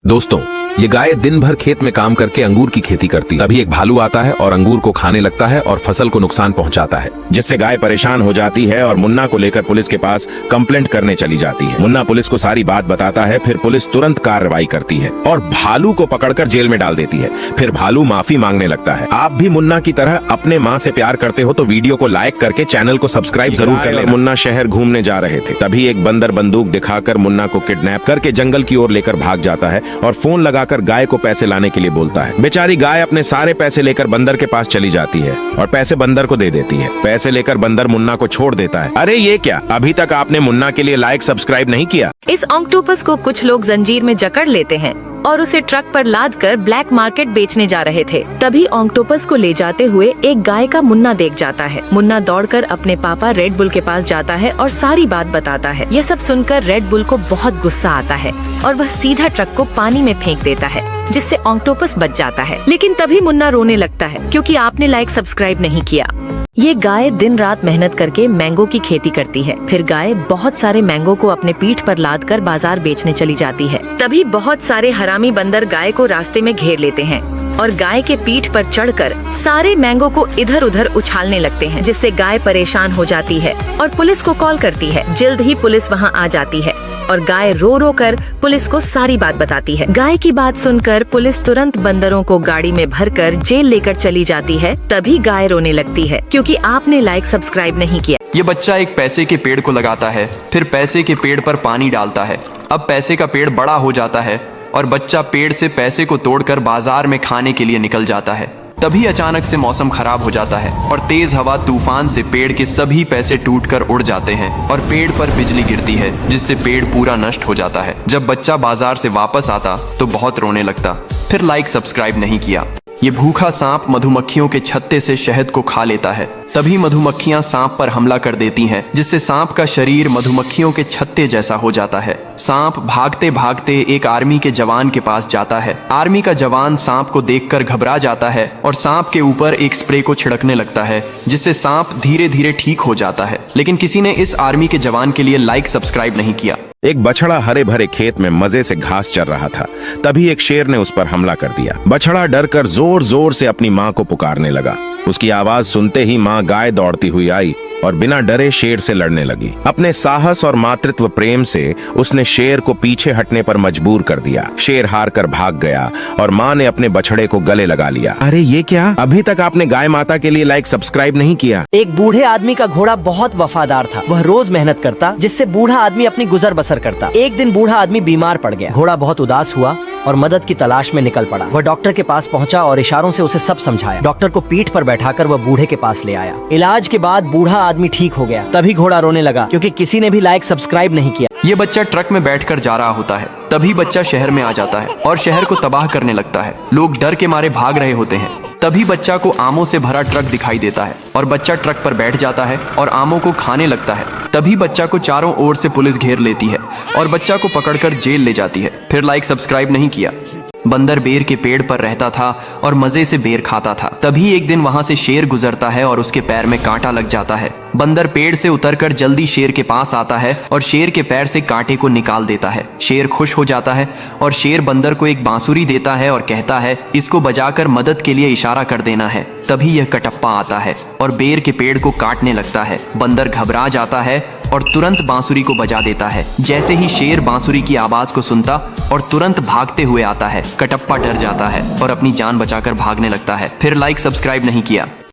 दोस्तों, ये गाय दिन भर खेत में काम करके अंगूर की खेती करती है। तभी एक भालू आता है और अंगूर को खाने लगता है और फसल को नुकसान पहुंचाता है, जिससे गाय परेशान हो जाती है और मुन्ना को लेकर पुलिस के पास कंप्लेंट करने चली जाती है। मुन्ना पुलिस को सारी बात बताता है, फिर पुलिस तुरंत कार्रवाई करती है और भालू को पकड़कर जेल में डाल देती है। फिर भालू माफी मांगने लगता है। आप भी मुन्ना की तरह अपने माँ से प्यार करते हो तो वीडियो को लाइक करके चैनल को सब्सक्राइब जरूर कर लेना। मुन्ना शहर घूमने जा रहे थे, तभी एक बंदर बंदूक दिखाकर मुन्ना को किडनैप करके जंगल की ओर लेकर भाग जाता है और फोन लगाकर गाय को पैसे लाने के लिए बोलता है। बेचारी गाय अपने सारे पैसे लेकर बंदर के पास चली जाती है और पैसे बंदर को दे देती है। पैसे लेकर बंदर मुन्ना को छोड़ देता है। अरे ये क्या, अभी तक आपने मुन्ना के लिए लाइक सब्सक्राइब नहीं किया? इस ऑक्टोपस को कुछ लोग जंजीर में जकड़ लेते हैं और उसे ट्रक पर लादकर ब्लैक मार्केट बेचने जा रहे थे। तभी ऑक्टोपस को ले जाते हुए एक गाय का मुन्ना देख जाता है। मुन्ना दौड़कर अपने पापा रेड बुल के पास जाता है और सारी बात बताता है। यह सब सुनकर रेड बुल को बहुत गुस्सा आता है और वह सीधा ट्रक को पानी में फेंक देता है, जिससे ऑक्टोपस बच जाता है। लेकिन तभी मुन्ना रोने लगता है क्योंकि आपने लाइक सब्सक्राइब नहीं किया। ये गाय दिन रात मेहनत करके मैंगो की खेती करती है। फिर गाय बहुत सारे मैंगो को अपने पीठ पर लादकर बाजार बेचने चली जाती है। तभी बहुत सारे हरामी बंदर गाय को रास्ते में घेर लेते हैं और गाय के पीठ पर चढ़कर सारे मैंगो को इधर उधर उछालने लगते हैं, जिससे गाय परेशान हो जाती है और पुलिस को कॉल करती है। जल्द ही पुलिस वहां आ जाती है और गाय रो रो कर पुलिस को सारी बात बताती है। गाय की बात सुनकर पुलिस तुरंत बंदरों को गाड़ी में भरकर जेल लेकर चली जाती है। तभी गाय रोने लगती है क्योंकि आपने लाइक सब्सक्राइब नहीं किया। ये बच्चा एक पैसे के पेड़ को लगाता है, फिर पैसे के पेड़ पर पानी डालता है। अब पैसे का पेड़ बड़ा हो जाता है और बच्चा पेड़ से पैसे को तोड़कर बाजार में खाने के लिए निकल जाता है। तभी अचानक से मौसम खराब हो जाता है और तेज हवा तूफान से पेड़ के सभी पैसे टूटकर उड़ जाते हैं और पेड़ पर बिजली गिरती है, जिससे पेड़ पूरा नष्ट हो जाता है। जब बच्चा बाजार से वापस आता तो बहुत रोने लगता, फिर लाइक सब्सक्राइब नहीं किया। ये भूखा सांप मधुमक्खियों के छत्ते से शहद को खा लेता है। तभी मधुमक्खियां सांप पर हमला कर देती हैं, जिससे सांप का शरीर मधुमक्खियों के छत्ते जैसा हो जाता है। सांप भागते भागते एक आर्मी के जवान के पास जाता है। आर्मी का जवान सांप को देखकर घबरा जाता है और सांप के ऊपर एक स्प्रे को छिड़कने लगता है, जिससे सांप धीरे धीरे ठीक हो जाता है। लेकिन किसी ने इस आर्मी के जवान के लिए लाइक सब्सक्राइब नहीं किया। एक बछड़ा हरे भरे खेत में मजे से घास चर रहा था। तभी एक शेर ने उस पर हमला कर दिया। बछड़ा डरकर जोर जोर से अपनी माँ को पुकारने लगा। उसकी आवाज सुनते ही माँ गाय दौड़ती हुई आई और बिना डरे शेर से लड़ने लगी। अपने साहस और मातृत्व प्रेम से उसने शेर को पीछे हटने पर मजबूर कर दिया। शेर हार कर भाग गया और माँ ने अपने बछड़े को गले लगा लिया। अरे ये क्या, अभी तक आपने गाय माता के लिए लाइक सब्सक्राइब नहीं किया? एक बूढ़े आदमी का घोड़ा बहुत वफादार था। वह रोज मेहनत करता, जिससे बूढ़ा आदमी अपनी गुजर बसर करता। एक दिन बूढ़ा आदमी बीमार पड़ गया। घोड़ा बहुत उदास हुआ और मदद की तलाश में निकल पड़ा। वह डॉक्टर के पास पहुंचा और इशारों से उसे सब समझाया। डॉक्टर को पीठ पर बैठाकर वह बूढ़े के पास ले आया। इलाज के बाद बूढ़ा आदमी ठीक हो गया। तभी घोड़ा रोने लगा क्योंकि किसी ने भी लाइक सब्सक्राइब नहीं किया। ये बच्चा ट्रक में बैठकर जा रहा होता है। तभी बच्चा शहर में आ जाता है और शहर को तबाह करने लगता है। लोग डर के मारे भाग रहे होते हैं। तभी बच्चा को आमों से भरा ट्रक दिखाई देता है और बच्चा ट्रक पर बैठ जाता है और आमों को खाने लगता है। तभी बच्चा को चारों ओर से पुलिस घेर लेती है और बच्चा को पकड़कर जेल ले जाती है। फिर लाइक सब्सक्राइब नहीं किया। बंदर बेर के पेड़ पर रहता था और मजे से बेर खाता था। तभी एक दिन वहां से शेर गुजरता है और उसके पैर में कांटा लग जाता है। बंदर पेड़ से उतरकर जल्दी शेर के पास आता है और शेर के पैर से कांटे को निकाल देता है। शेर खुश हो जाता है और शेर बंदर को एक बांसुरी देता है और कहता है, इसको बजाकर मदद के लिए इशारा कर देना है। तभी यह कटप्पा आता है और बेर के पेड़ को काटने लगता है। बंदर घबरा जाता है और तुरंत बांसुरी को बजा देता है। जैसे ही शेर बांसुरी की आवाज को सुनता और तुरंत भागते हुए आता है, कटप्पा डर जाता है और अपनी जान बचाकर भागने लगता है। फिर लाइक सब्सक्राइब नहीं किया।